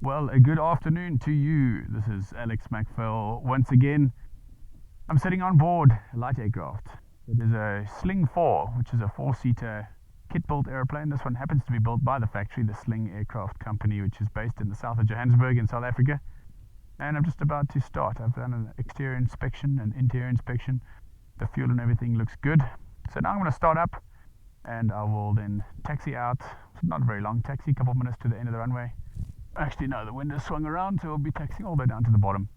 Well, a good afternoon to you. This is Alex MacPhail once again. I'm sitting on board a light aircraft. It is a Sling 4, which is a 4-seater kit-built airplane. This one happens to be built by the factory, the Sling Aircraft Company, which is based in the south of Johannesburg in South Africa. And I'm just about to start. I've done an exterior inspection and interior inspection. The fuel and everything looks good. So now I'm going to start up and I will then taxi out. It's not a very long taxi, a couple of minutes to the end of the runway. Actually, no, the wind has swung around, so we'll be taxiing all the way down to the bottom.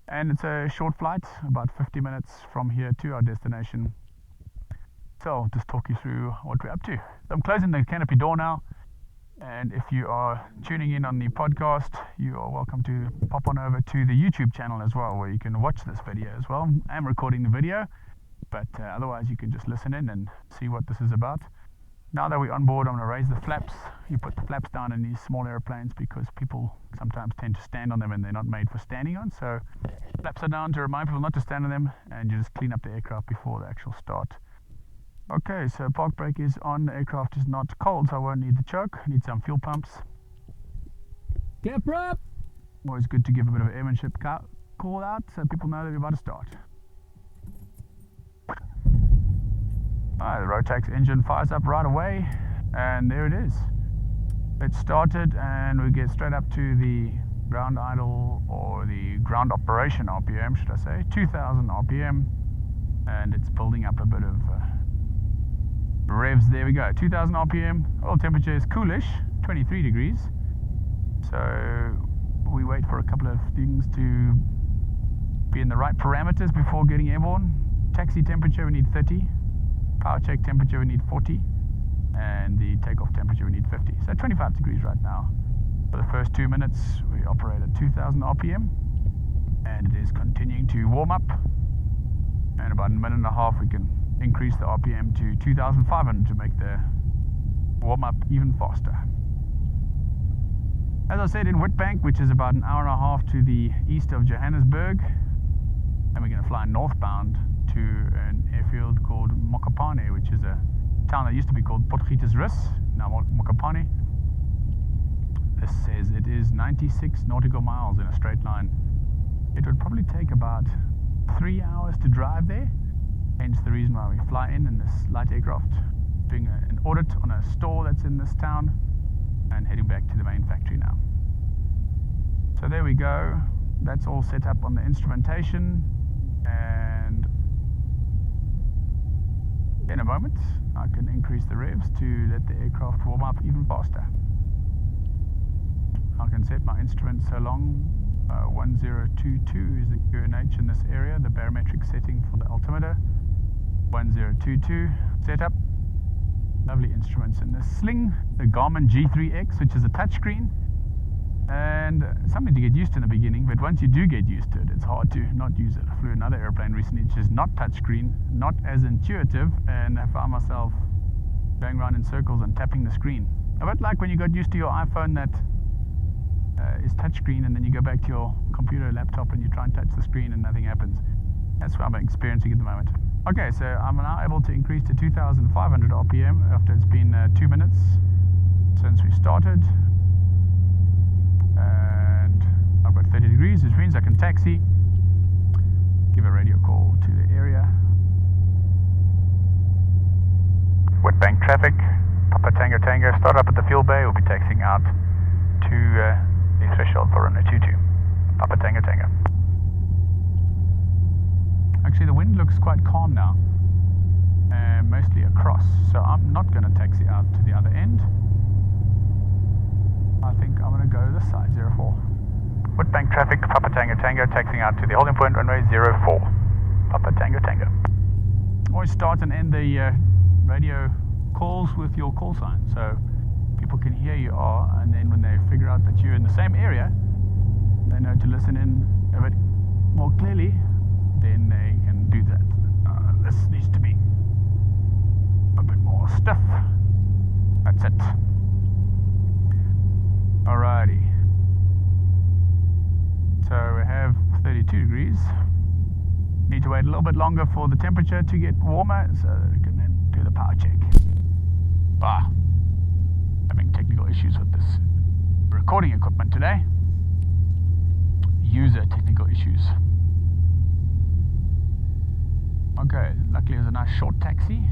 And it's a short flight, about 50 minutes from here to our destination. So I'll just talk you through what we're up to. So I'm closing the canopy door now. And if you are tuning in on the podcast, you are welcome to pop on over to the YouTube channel as well, where you can watch this video as well. I'm recording the video, but otherwise you can just listen in and see what this is about. Now that we're on board, I'm going to raise the flaps. You put the flaps down in these small airplanes because people sometimes tend to stand on them and they're not made for standing on. So flaps are down to remind people not to stand on them, and you just clean up the aircraft before the actual start. Okay, so park brake is on. The aircraft is not cold, so I won't need the choke. I need some fuel pumps. Camper up! Always good to give a bit of an airmanship call out so people know that we're about to start. The Rotax engine fires up right away, and there it is. It started, and we get straight up to the ground idle, or the ground operation RPM, should I say, 2000 RPM, and it's building up a bit of revs. There we go, 2000 RPM. Oil temperature is coolish, 23 degrees. So we wait for a couple of things to be in the right parameters before getting airborne. Taxi temperature, we need 30. Power check temperature, we need 40, and the takeoff temperature, we need 50. So 25 degrees right now. For the first 2 minutes, we operate at 2000 RPM, and it is continuing to warm up. And about a minute and a half, we can increase the RPM to 2500 to make the warm up even faster. As I said, in Witbank, which is about an hour and a half to the east of Johannesburg, and we're going to fly northbound to an airfield called Mokopane, which is a town that used to be called Potgietersrus, now Mokopane. This says it is 96 nautical miles in a straight line. It would probably take about 3 hours to drive there, hence the reason why we fly in this light aircraft, doing an audit on a store that's in this town, and heading back to the main factory now. So there we go. That's all set up on the instrumentation, and in a moment I can increase the revs to let the aircraft warm up even faster. I can set my instruments so long. 1022 is the QNH in this area, the barometric setting for the altimeter. 1022 setup. Lovely instruments in this Sling, the Garmin G3X, which is a touchscreen, and something to get used to in the beginning, but once you do get used to it, it's hard to not use it. I flew another airplane recently which is not touchscreen, not as intuitive, and I found myself going around in circles and tapping the screen. A bit like when you got used to your iPhone that is touchscreen, and then you go back to your computer or laptop and you try and touch the screen and nothing happens. That's what I'm experiencing at the moment. Okay, so I'm now able to increase to 2500 RPM after it's been 2 minutes since we started. And I've got 30 degrees, which means I can taxi, give a radio call to the area. Witbank traffic, Papa Tango Tango, start up at the fuel bay. We'll be taxiing out to the threshold for runway 22, Papa Tango Tango. Actually, the wind looks quite calm now, mostly across, so I'm not going to taxi out to the other end. I think I'm going to go this side, 04. Witbank traffic, Papa Tango Tango, taxiing out to the holding point, runway 04, Papa Tango Tango. Always start and end the radio calls with your call sign, so people can hear you are, and then when they figure out that you're in the same area, they know to listen in a bit more clearly, then they can do that. This needs to be a bit more stiff. That's it. Alrighty. So we have 32 degrees. Need to wait a little bit longer for the temperature to get warmer, so we can then do the power check. Having technical issues with this recording equipment today. User technical issues. Okay, luckily it was a nice short taxi.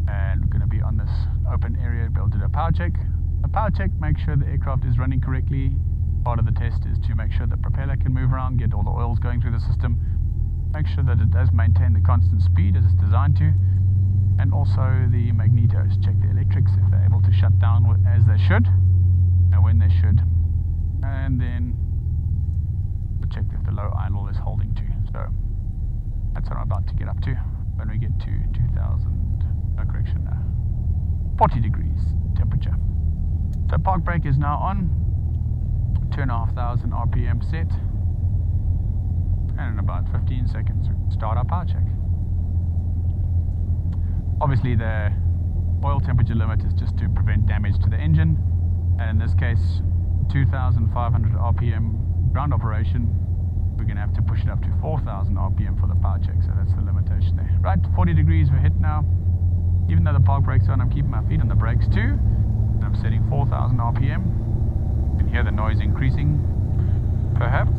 And we're going to be on this open area to be able to do a power check. A power check makes sure the aircraft is running correctly. Part of the test is to make sure the propeller can move around, get all the oils going through the system, make sure that it does maintain the constant speed as it's designed to, and also the magnetos. Check the electrics if they're able to shut down as they should and when they should, and then we'll check if the low idle is holding too. So that's what I'm about to get up to when we get to 40 degrees temperature. So park brake is now on, 2,500 RPM set, and in about 15 seconds we start our power check. Obviously the oil temperature limit is just to prevent damage to the engine, and in this case 2,500 RPM ground operation, we're going to have to push it up to 4,000 RPM for the power check, so that's the limitation there. Right, 40 degrees we're hit now. Even though the park brake's on, I'm keeping my feet on the brakes too, and I'm setting 4,000 RPM. You can hear the noise increasing, perhaps.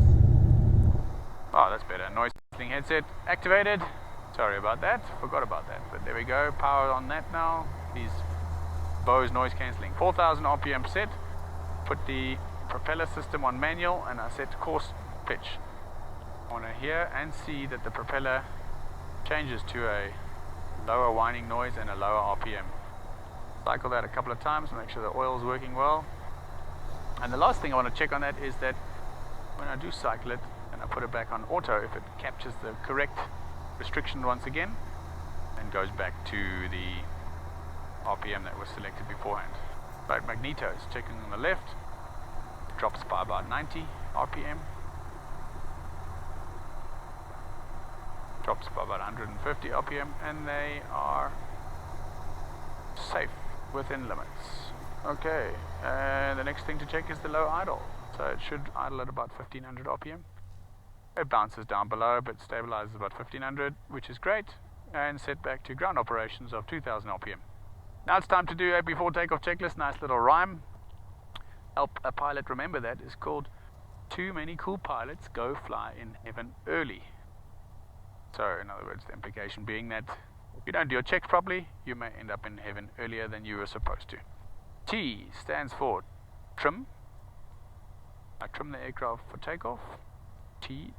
Oh, that's better. Noise cancelling headset activated. Sorry about that, forgot about that, but there we go, power on that now. These Bose noise cancelling. 4,000 RPM set, put the propeller system on manual, and I set course pitch. I want to hear and see that the propeller changes to a lower whining noise and a lower RPM. Cycle that a couple of times, make sure the oil is working well. And the last thing I want to check on that is that when I do cycle it and I put it back on auto, if it captures the correct restriction once again and goes back to the RPM that was selected beforehand. Right, magnetos, checking on the left, drops by about 90 RPM. Drops by about 150 RPM, and they are safe within limits. Okay, and the next thing to check is the low idle. So it should idle at about 1500 RPM. It bounces down below but stabilizes about 1500, which is great, and set back to ground operations of 2000 RPM. Now it's time to do a before takeoff checklist. Nice little rhyme. Help a pilot remember that is called "Too many cool pilots go fly in heaven early." So in other words, the implication being that if you don't do your checks properly, you may end up in heaven earlier than you were supposed to. T stands for trim. I trim the aircraft for takeoff. T,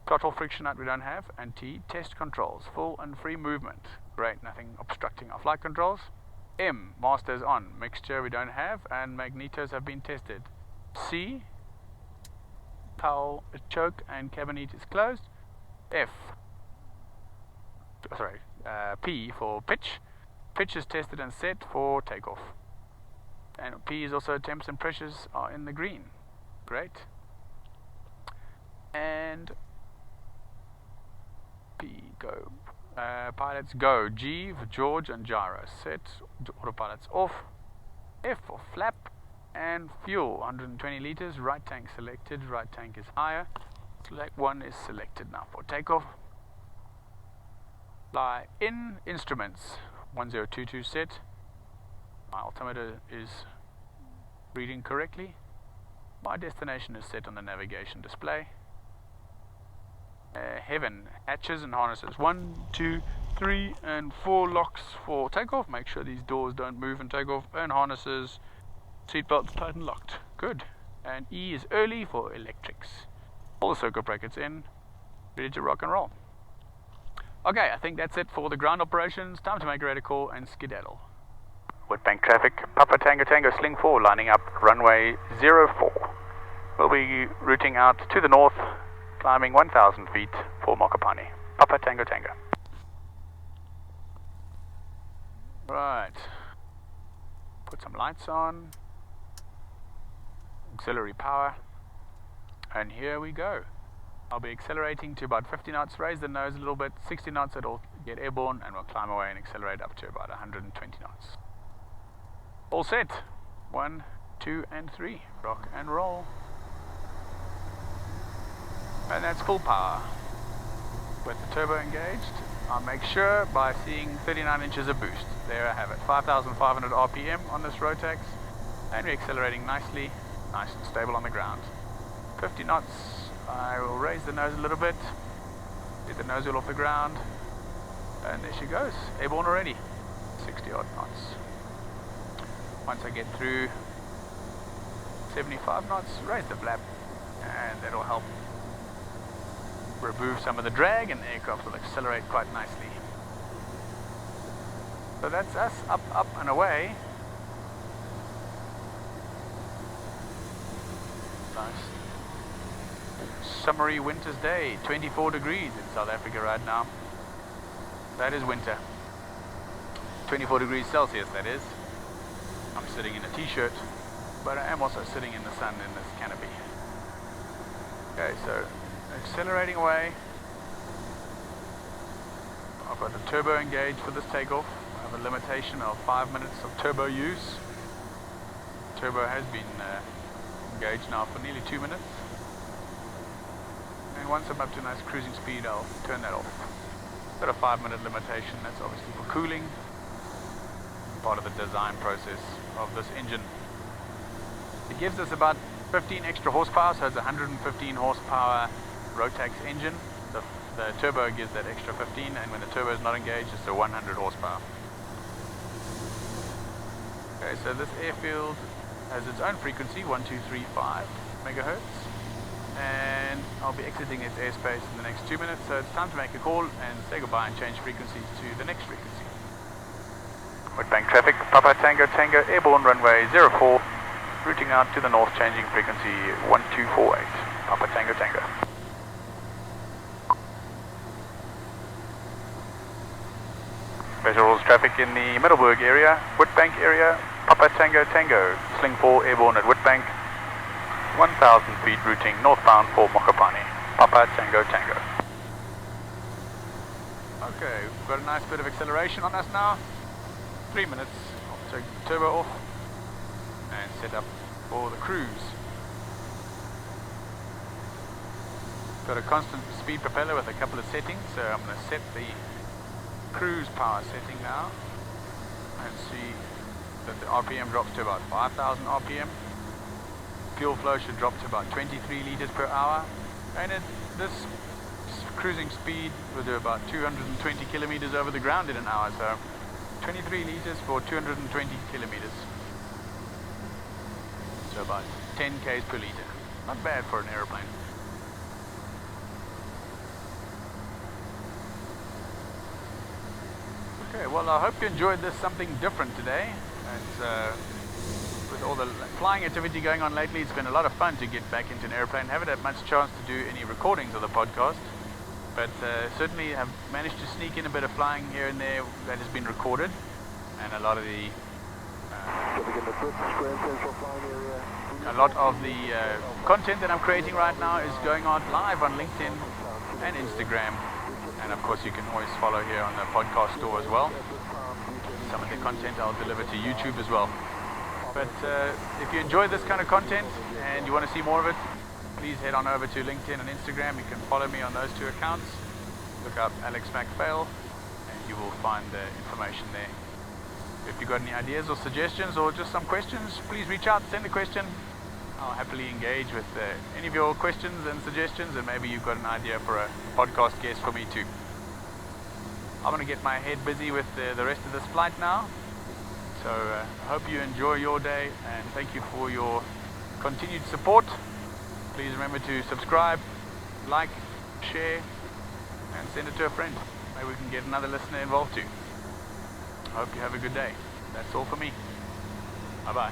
throttle friction that we don't have. And T, test controls, full and free movement. Great, nothing obstructing our flight controls. M, masters on, mixture we don't have, and magnetos have been tested. C, towel, choke and cabinet is closed. P for pitch. Pitch is tested and set for takeoff. And P is also temps and pressures are in the green. Great. And P, go. Pilots go. G for George and gyro. Set. Autopilot's off. F for flap. And fuel, 120 liters. Right tank selected. Right tank is higher. Select 1 is selected now for takeoff. Fly in instruments, 1022 set. My altimeter is reading correctly. My destination is set on the navigation display. Heaven, hatches and harnesses, 1, 2, 3 and 4 locks for takeoff. Make sure these doors don't move and take off. And harnesses, seatbelts tight and locked. Good. And E is early for electrics. All the circuit breakers in, ready to rock and roll. Okay, I think that's it for the ground operations. Time to make a radar call and skedaddle. Woodbank traffic, Papa Tango Tango Sling 4 lining up runway 04. We'll be routing out to the north, climbing 1,000 feet for Mokopane. Papa Tango Tango. Right. Put some lights on. Auxiliary power. And here we go. I'll be accelerating to about 50 knots, raise the nose a little bit, 60 knots it'll get airborne, and we'll climb away and accelerate up to about 120 knots. All set. 1, 2 and 3. Rock and roll. And that's full power. With the turbo engaged, I'll make sure by seeing 39 inches of boost. There I have it. 5,500 RPM on this Rotax. and we're accelerating nicely, nice and stable on the ground. 50 knots. I will raise the nose a little bit, get the nose wheel off the ground, and there she goes, airborne already. 60 odd knots. Once I get through 75 knots, raise the flap, and that'll help remove some of the drag, and the aircraft will accelerate quite nicely. So that's us up, up and away. Nice summery winter's day, 24 degrees in South Africa right now. That is winter. 24 degrees Celsius, that is. I'm sitting in a t-shirt, but I am also sitting in the sun in this canopy. Okay, so accelerating away. I've got the turbo engaged for this takeoff. I have a limitation of 5 minutes of turbo use. Turbo has been engaged now for nearly 2 minutes. And once I'm up to nice cruising speed, I'll turn that off. Got a 5-minute limitation. That's obviously for cooling. Part of the design process of this engine. It gives us about 15 extra horsepower, so it's a 115 horsepower Rotax engine. The turbo gives that extra 15, and when the turbo is not engaged, it's a 100 horsepower. Okay, so this airfield has its own frequency, 1235 megahertz, and I'll be exiting its airspace in the next 2 minutes, so it's time to make a call and say goodbye and change frequencies to the next frequency. Woodbank traffic, Papa Tango Tango, airborne runway 04, routing out to the north, changing frequency 1248, Papa Tango Tango. Visuals traffic in the Middelburg area, Woodbank area, Papa Tango Tango, Sling 4 airborne at Woodbank, 1000 feet routing northbound for Mokopane, Papa Tango Tango. Okay, we've got a nice bit of acceleration on us now. 3 minutes, I'll take the turbo off and set up for the cruise. Got a constant speed propeller with a couple of settings, so I'm going to set the cruise power setting now and see that the RPM drops to about 5,000 RPM. Fuel flow should drop to about 23 liters per hour, and this cruising speed will do about 220 kilometers over the ground in an hour, so 23 liters for 220 kilometers, so about 10 k's per liter. Not bad for an aeroplane. Okay, well, I hope you enjoyed this, something different today. With all the flying activity going on lately, it's been a lot of fun to get back into an airplane. Haven't had much chance to do any recordings of the podcast, but certainly have managed to sneak in a bit of flying here and there that has been recorded, and a lot of the content that I'm creating right now is going on live on LinkedIn and Instagram. And of course you can always follow here on the podcast store as well. Some of the content I'll deliver to YouTube as well. But if you enjoy this kind of content and you want to see more of it, please head on over to LinkedIn and Instagram. You can follow me on those two accounts. Look up Alex MacPhail and you will find the information there. If you've got any ideas or suggestions or just some questions, please reach out, send a question. I'll happily engage with any of your questions and suggestions, and maybe you've got an idea for a podcast guest for me too. I'm going to get my head busy with the rest of this flight now. So I hope you enjoy your day, and thank you for your continued support. Please remember to subscribe, like, share, and send it to a friend. Maybe we can get another listener involved too. I hope you have a good day. That's all for me. Bye-bye.